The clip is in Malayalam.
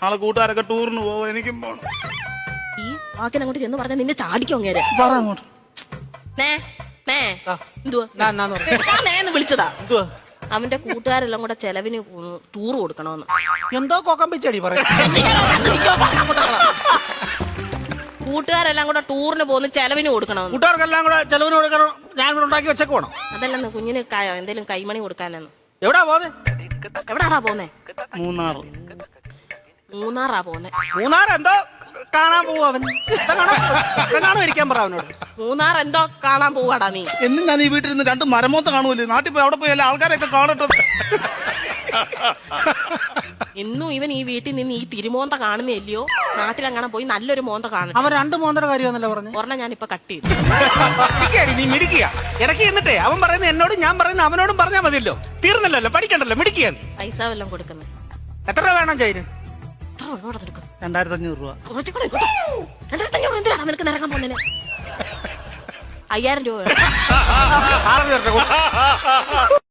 നാളെ കൂട്ടുകാരൊക്കെ ടൂറിന് പോവാ, എനിക്കും പോണം. ഈ വാക്കിനങ്ങോട്ട് ചെന്ന് പറഞ്ഞാൽ നിന്നെ ചാടിക്കോ അങ്ങേരെ. പറ അങ്ങോട്ട്. ഞാൻ വിളിച്ചതാ. അവന്റെ കൂട്ടുകാരെല്ലാം കൂടെ ചെലവിന് ടൂർ കൊടുക്കണോന്ന്. എന്തോ കോക്കം വെച്ചടി പറയാ. കൂട്ടുകാരെല്ലാം കൂടെ ടൂറിന് പോകുന്ന ചെലവിന് കൊടുക്കണമെന്ന്. കൂട്ടുകാർക്കെല്ലാം കൂടെ ചെലവിന് കൊടുക്കണം. ഞാൻ കൂടെ ഉണ്ടാക്കി വെച്ചേക്ക് പോണം. അതല്ലെന്ന് കുഞ്ഞിന് എന്തേലും കൈമണി കൊടുക്കാനെന്ന്. എവിടാ പോന്നെ? എവിടാടാ പോന്നെ? മൂന്നാറാ പോന്നെ. മൂന്നാർ എന്തോ കാണാൻ പോവാ അവൻ. കാണാൻ ഇരിക്കാൻ പറ അവനോട്. മൂന്നാർ എന്തോ കാണാൻ പോവാടാ നീ. എന്നും ഞാൻ ഈ വീട്ടിൽ 2 മരമോത്ത കാണുമല്ലോ. നാട്ടിൽ പോയി അവിടെ പോയി എല്ലാ ആൾക്കാരെയൊക്കെ കാണട്ടെ. ഇന്നും ഇവൻ ഈ വീട്ടിൽ നിന്ന് ഈ തിരുമോന്ത കാണുന്നില്ലയോ? നാട്ടിലെങ്ങനെ പോയി നല്ലൊരു മോന്ത കാണും. അവൻ 2 മോന്തര കാര്യമാണല്ലോ പറഞ്ഞു. ഒരെണ്ണം ഞാൻ ഇപ്പൊ കട്ട് ചെയ്തു. നീ മിടിക്കുക ഇടയ്ക്ക് എന്നിട്ടേ അവൻ പറയുന്നത് എന്നോടും ഞാൻ പറയുന്നത് അവനോടും പറഞ്ഞാൽ മതിയല്ലോ. തീർന്നല്ലോ, പഠിക്കണ്ടല്ലോ, മിടിക്കുക. പൈസ വല്ലതും കൊടുക്കുന്നത് എത്ര രൂപ വേണം ചൈന്? 2500 രൂപ. 2500 എന്തിനാണ് നിനക്ക് നിരക്കാൻ പോകുന്നതിന്? 5000 രൂപ.